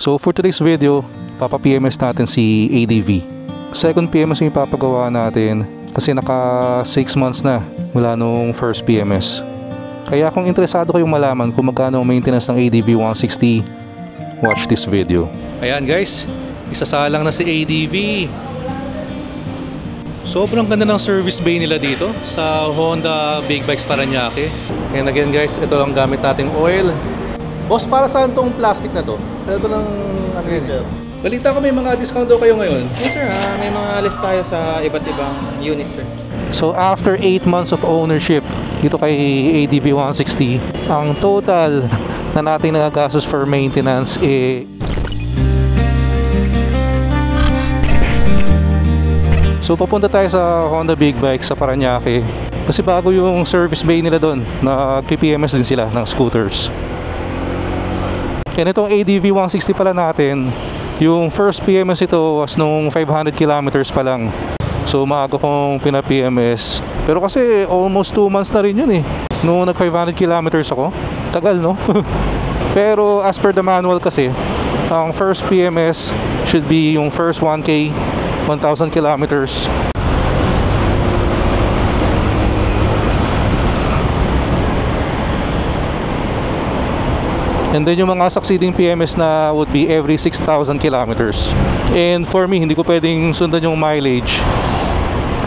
So for today's video, papa-PMS natin si ADV. Second PMS yung ipapagawa natin kasi naka 6 months na mula nung first PMS. Kaya kung interesado kayong malaman kung magkano ang maintenance ng ADV 160, watch this video. Ayan guys, isasalang na si ADV. Sobrang ganda ng service bay nila dito sa Honda Big Bikes Parañaque. And again guys, ito lang gamit nating oil. Boss, para saan tong plastic na to? Ito ng ano yun eh? Balita ko may mga discount daw kayo ngayon. Yes sir, may mga list tayo sa iba't ibang unit sir. So after 8 months of ownership dito kay ADV 160, ang total na nating nagagastos for maintenance So papunta tayo sa Honda Big Bike sa Parañaque kasi bago yung service bay nila doon, nag-PPMS din sila ng scooters. And itong ADV 160 pala natin, yung first PMS ito was nung 500 kilometers pa lang. So maaga kong pina-PMS. Pero kasi almost 2 months na rin yun eh. Nung nag 500 kilometers ako. Tagal no? Pero as per the manual kasi, ang first PMS should be yung first 1K, 1,000 kilometers. And then yung mga succeeding PMS na would be every 6,000 kilometers. And for me, hindi ko pwedeng sundan yung mileage.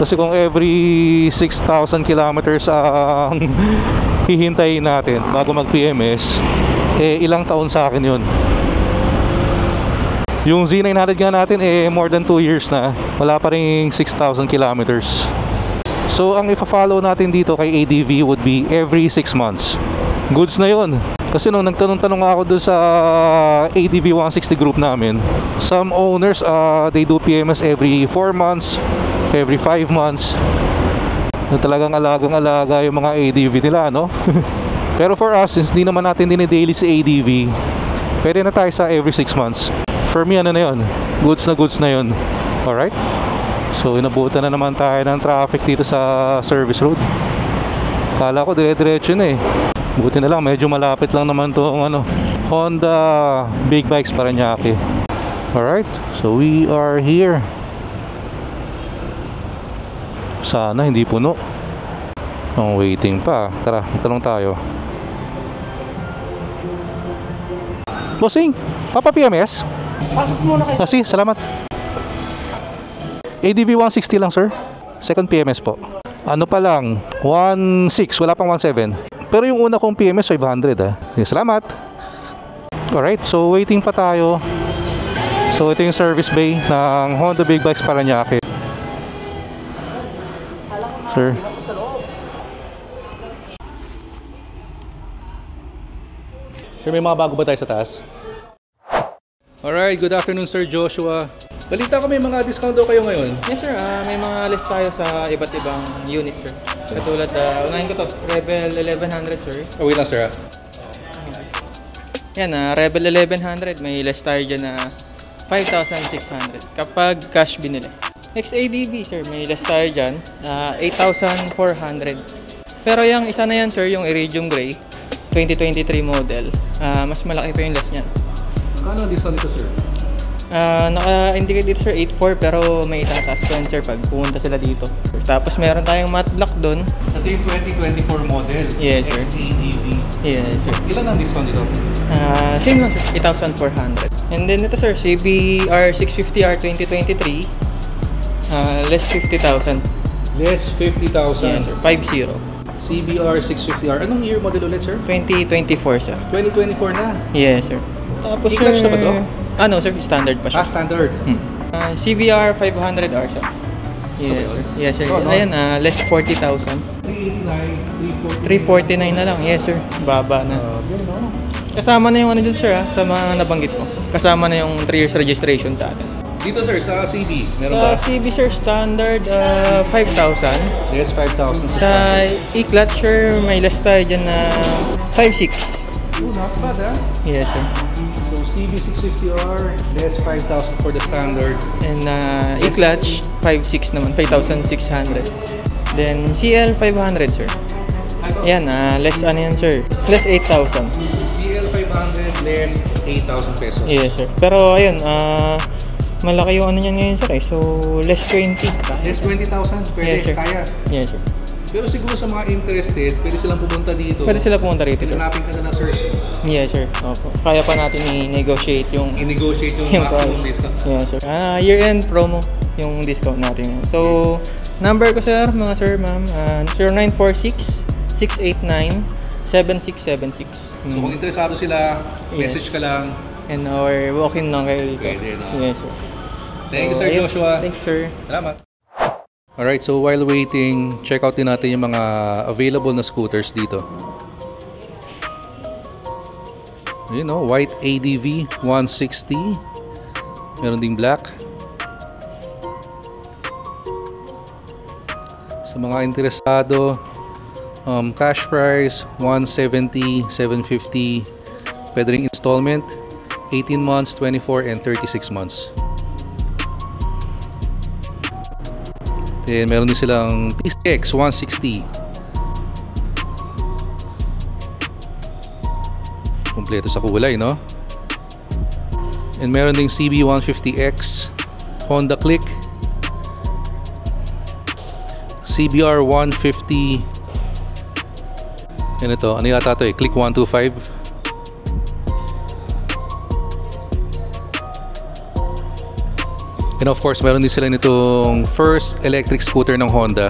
Kasi kung every 6,000 kilometers ang hihintayin natin bago mag-PMS, ilang taon sa akin yun. Yung Z900 nga natin, more than 2 years na. Wala pa rin 6,000 kilometers. So, ang ipa-follow natin dito kay ADV would be every 6 months. Goods na yun. Kasi nung nagtanong-tanong ako doon sa ADV 160 group namin, some owners, they do PMS every 4 months, every 5 months. Na talagang alagang-alaga yung mga ADV nila, no? Pero for us, since di naman natin dinidaily si ADV, pwede na tayo sa every 6 months. For me, ano na yun? Goods na yun. Alright? So, inabutan na naman tayo ng traffic dito sa service road. Kala ko dire-diretso na eh. Buti na lang, medyo malapit lang naman itong Honda Big Bikes Parañaque. Alright, so we are here. Sana hindi puno. Ang waiting pa. Tara, magtanong tayo. Bossing, papa-PMS? Pasok muna kayo. Kasi, salamat. ADV 160 lang sir. Second PMS po. Ano pa lang, 1.6, wala pang 1.7. Pero yung una kong PMS 500 ah. Salamat. Alright, so waiting pa tayo. So ito yung service bay ng Honda Big Bikes Parañaque. Sir. Sir, may mga bago ba tayo sa taas? Alright, good afternoon Sir Joshua. Balita ko may mga discount daw kayo ngayon. Yes sir, may mga list tayo sa iba't ibang unit sir. Katulad, unahin ko to, Rebel 1100 sir. Oh, wait lang sir. Yan, Rebel 1100, may list tayo dyan na 5,600 kapag cash binili. XADV sir, may list tayo dyan, 8,400. Pero yung isa na yan sir, yung Iridium Gray, 2023 model, mas malaki pa yung list niyan. Kano ang discount ito sir? Naka-indicate dito sir 8.4 pero may itataas pa yun sir pag pumunta sila dito. Tapos meron tayong matte black doon. Ito yung 2024 model. Yes sir. XADV. Yes sir. Ilan ang discount dito? Same lang sir, 8,400. And then ito sir, CBR 650R 2023, less 50,000. Less 50,000. Yes sir, 50. CBR 650R. Anong year model ulit sir? 2024 sir. 2024 na. Yes sir. Tapos I-clutch na ba to? Ano sir, standard pa siya. Standard. CBR 500R siya. Yes sir. Yes sir. Oh, no? Ayan, less 40,000. 389, 349 na lang. Yes sir. Baba na. no? Kasama na yung ano dun sir sa mga nabanggit ko. Kasama na yung 3 years registration sa atin. Dito sir, sa CB, meron ba? Sa CB sir, standard 5,000. Yes, 5,000. Sa e-clutch sir, may less tayo dyan na 5,600. Oh, not bad ah. Yes sir. So CB 650R, less 5,000 for the standard. And e-clutch, 5,600 naman, 5,600. Then CL 500 sir. Yan, less ano yan sir, less 8,000. CL 500, less 8,000 pesos. Yes, sir. Pero ayun, malaki yung ano niyan ngayon, sir. So, less 20. Less 20,000? Pwede, Yes, sir. kaya. Yes, sir. Pero siguro sa mga interested, pwede silang pumunta dito. Pwede sila pumunta rito, sir. Hanapin ka na ng search. Yes, sir. Opo. Kaya pa natin i-negotiate yung I-negotiate yung maximum price. discount. Yes, sir. Year-end promo yung discount natin. So, number ko, sir, mga sir, ma'am, 0946-689-7676. So kung interesado sila, Yes. message ka lang. And or walk-in lang kayo dito. Pwede, no? Yes, sir. Thank you, So, Sir ayun. Joshua. Thank you, sir. Salamat. Alright, so while waiting, check out din natin yung mga available na scooters dito. You know, white ADV 160. Meron ding black. Sa mga interesado, cash price 170, 750. Pwede ring installment 18 months, 24 and 36 months. Then meron din silang PCX 160. Kompleto sa kulay, no? And meron ding CB 150X, Honda Click, CBR 150. Yan ito, ano yata ito eh? Click 125. And of course, meron din sila nitong first electric scooter ng Honda,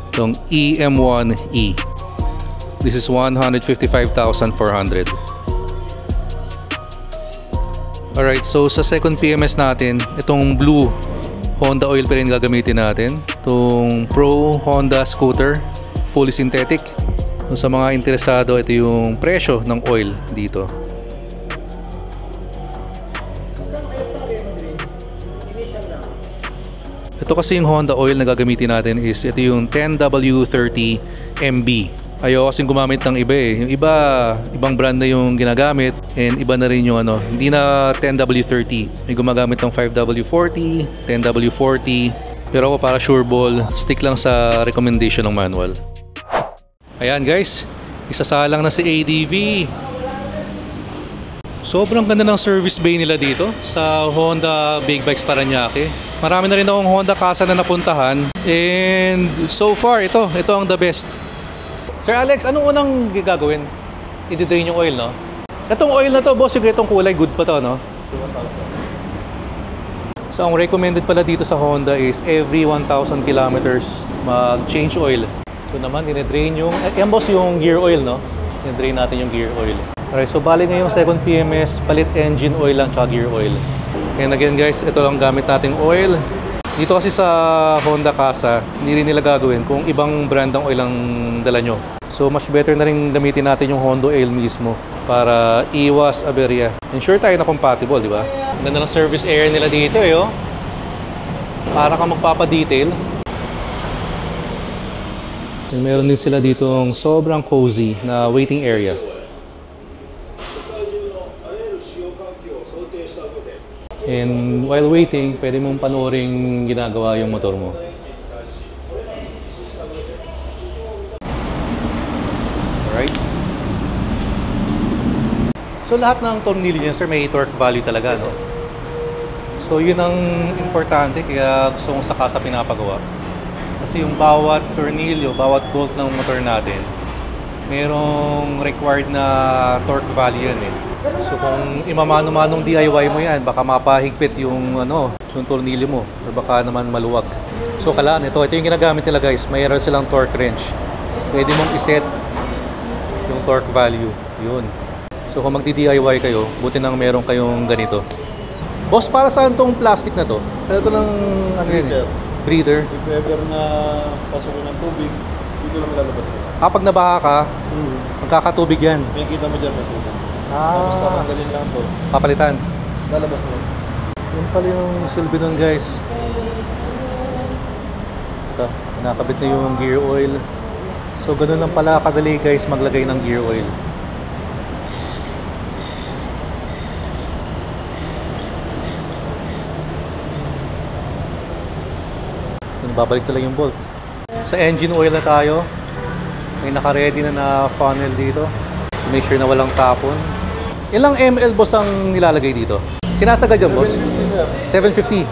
itong EM1E. This is 155,400. Alright, so sa second PMS natin, itong blue Honda oil pa rin gagamitin natin. Itong Pro Honda scooter, fully synthetic. So, sa mga interesado, ito yung presyo ng oil dito. Ito kasi yung Honda oil na gagamitin natin is ito yung 10W30MB. Ayoko kasing gumamit ng iba eh. Yung iba, ibang brand na yung ginagamit and iba na rin yung ano, hindi na 10W30. May gumagamit ng 5W40, 10W40. Pero ako para sure ball, stick lang sa recommendation ng manual. Ayan guys, isasalang na si ADV. Sobrang ganda ng service bay nila dito sa Honda Big Bikes Parañaque. Marami na rin akong Honda Casa na napuntahan and so far ito ang the best. Sir Alex, anong unang gagawin? I-drain yung oil, no? Itong oil na to, boss, yung itong kulay, good pa to, no? So ang recommended pala dito sa Honda is every 1,000 kilometers mag-change oil. Ito naman, dine-drain yung, yan boss, yung gear oil, no? Dine-drain natin yung gear oil. Alright, so bali ngayong second PMS, palit engine oil lang tsaka gear oil. And again guys, ito lang gamit nating oil. Dito kasi sa Honda Casa, hindi rin nila gagawin kung ibang brand ang oil ang dala nyo. So much better na rin gamitin natin yung Honda oil mismo para iwas aberya. Ensure tayo na compatible, di ba? Ganda ng service area nila dito eh, oh. Para ka magpapadetail. And meron din sila ditong sobrang cozy na waiting area. And while waiting, pwede mong panooring ginagawa yung motor mo. Alright. So lahat ng tornilyo niya, sir, may torque value talaga, no? So yun ang importante, kaya gusto kong sa Casa pinapagawa. Kasi yung bawat tornilyo, bawat bolt ng motor natin, merong required na torque value yan eh. So kung imamano-manong DIY mo yan, baka mapahigpit yung yung tornilyo mo or baka naman maluwag. So kailangan ito yung ginagamit nila guys, mayroon silang torque wrench. Pwede mong iset yung torque value, yun. So kung magdi-DIY kayo, buti nang meron kayong ganito. Boss, para saan tong plastic na to? Ito ng breather. If ever na pasukin ng tubig, dito lang lalabas yun. Pag nabaha ka, magkakatubig yan. May kita mo dyan may tubig. Tapos tatanggalin lang to. Papalitan. Lalabas mo. Yun pala yung silbi nun guys. Ito, kinakabit na yung gear oil. So ganun lang pala kadali guys maglagay ng gear oil. Babalik na lang yung bolt. Sa engine oil na tayo. May naka-ready na funnel dito. Make sure na walang tapon. Ilang ml boss ang nilalagay dito? Sinasagad yan boss? 750.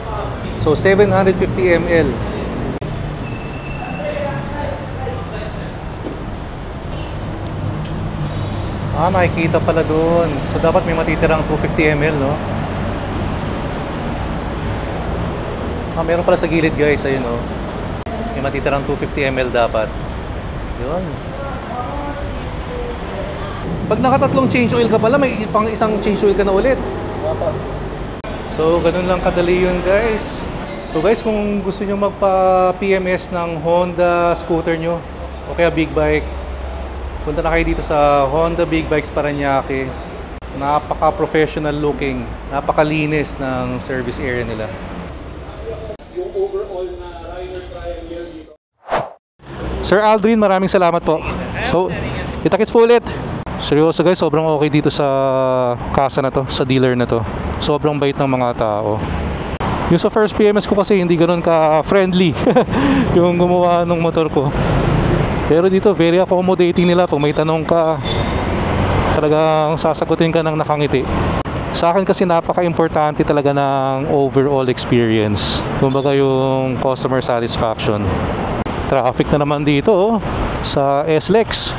So 750 ml. Nakikita pala doon. So dapat may matitirang 250 ml, no? Meron pala sa gilid guys, ayun, no? May matitirang 250 ml dapat. Yun. Pag nakatatlong change oil ka pala, may pang isang change oil ka na ulit. So ganun lang kadali yun guys. So guys, kung gusto nyo magpa-PMS ng Honda scooter nyo o kaya big bike, punta na kayo dito sa Honda Big Bikes Parañaque. Napaka-professional looking, napakalinis ng service area nila. Yung overall na rider triangle dito. Sir Aldrin, maraming salamat po. So, kita-kits po ulit. Seryoso guys, sobrang okay dito sa kasa na to, sa dealer na to. Sobrang bait ng mga tao. Yung sa first PMS ko kasi hindi ganoon ka-friendly yung gumawa ng motor ko. Pero dito, very accommodating nila. Kung may tanong ka, talagang sasagutin ka ng nakangiti. Sa akin kasi napaka-importante talaga ng overall experience. Kumbaga yung customer satisfaction. Traffic na naman dito, oh, sa SLEX.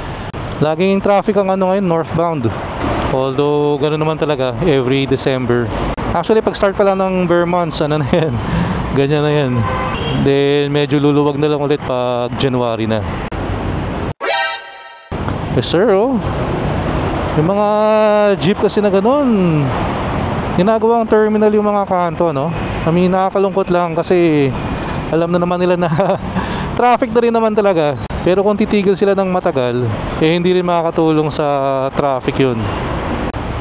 Laging traffic ang ngayon, northbound. Although, gano'n naman talaga, every December. Actually, pag start pa lang ng bare months, ano na yan, ganyan na yan. Then, medyo luluwag na lang ulit pag January na. Yes sir, oh. Yung mga jeep kasi na ganun, ginagawang terminal yung mga kanto, no? I mean, nakakalungkot lang kasi alam na naman nila na traffic na rin naman talaga. Pero kung titigil sila ng matagal, hindi rin makakatulong sa traffic yun.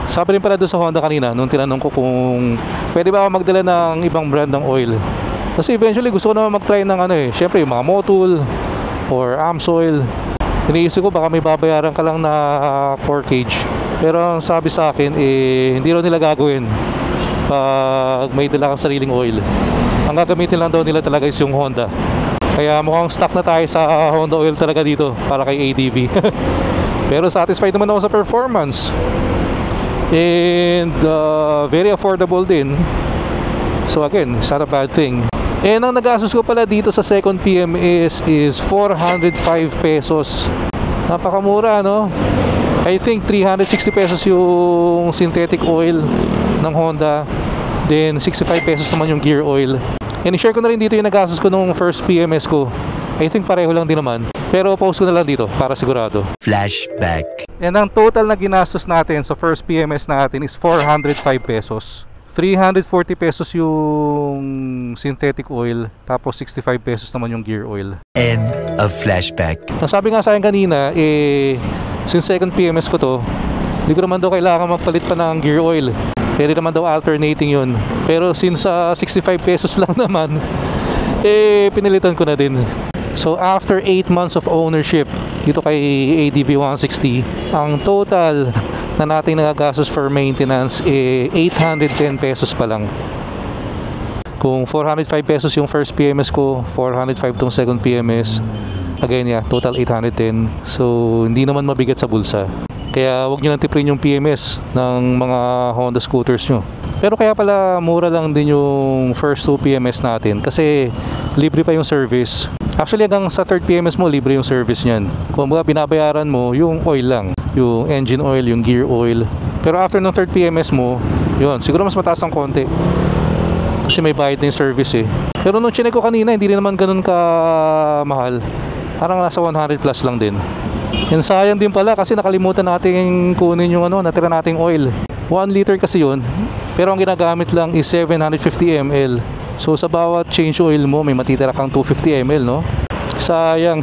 Sabi rin pala doon sa Honda kanina, nung tinanong ko kung pwede ba ako magdala ng ibang brand ng oil. Kasi eventually gusto ko naman mag-try ng syempre yung mga Motul or Amsoil. Iniisip ko baka may babayaran ka lang na corkage. Pero ang sabi sa akin, hindi raw nila gagawin pag may dala kang sariling oil. Ang gagamitin lang daw nila talaga is yung Honda. Kaya mukhang stuck na tayo sa Honda oil talaga dito para kay ADV. Pero satisfied naman ako sa performance. And very affordable din. So again, it's not a bad thing. And ang nag-asos ko pala dito sa second PMS is 405 pesos. Napakamura, no? I think 360 pesos yung synthetic oil ng Honda. Then 65 pesos naman yung gear oil. And i-share ko na rin dito yung nag-asos ko nung first PMS ko. I think pareho lang din naman. Pero post ko na lang dito para sigurado. Flashback. And ang total na ginastos natin sa first PMS natin is 405 pesos. 340 pesos yung synthetic oil, tapos 65 pesos naman yung gear oil. End of flashback. Sabi nga sa akin kanina, since second PMS ko to, hindi ko naman daw kailangan magpalit pa ng gear oil. Pwede naman daw alternating yun. Pero since 65 pesos lang naman, pinilitan ko na din. So after 8 months of ownership dito kay ADV 160, ang total na natin nagagastos for maintenance 810 pesos pa lang. Kung 405 pesos yung first PMS ko, 405 tong second PMS, again total 810. So hindi naman mabigat sa bulsa. Kaya huwag nyo nang tiprin yung PMS ng mga Honda scooters nyo. Pero kaya pala mura lang din yung first 2 PMS natin kasi libre pa yung service. Actually hanggang sa third PMS mo libre yung service nyan. Kung mga binabayaran mo yung oil lang, yung engine oil, yung gear oil. Pero after ng third PMS mo, yun, siguro mas mataas ang konti. Kasi may bayad na yung service Pero nung chinek ko kanina, hindi rin naman ganun ka mahal. Parang nasa 100 plus lang din. And sayang din pala kasi nakalimutan nating kunin yung natira nating oil. 1 liter kasi yun. Pero ang ginagamit lang is 750 ml. So sa bawat change oil mo, may matitira kang 250 ml, no? Sayang.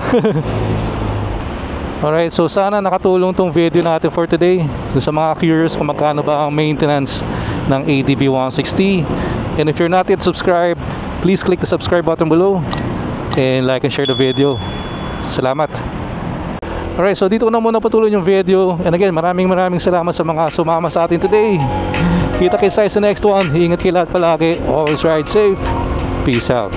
Alright, so sana nakatulong tong video natin for today. Sa mga curious kung magkano ba ang maintenance ng ADV 160. And if you're not yet subscribed, please click the subscribe button below and like and share the video. Salamat. Alright, so dito ko na muna patuloy yung video. And again, maraming salamat sa mga sumama sa atin today. Kita-kits tayo sa next one. Ingat kayo lahat palagi. Always ride safe. Peace out.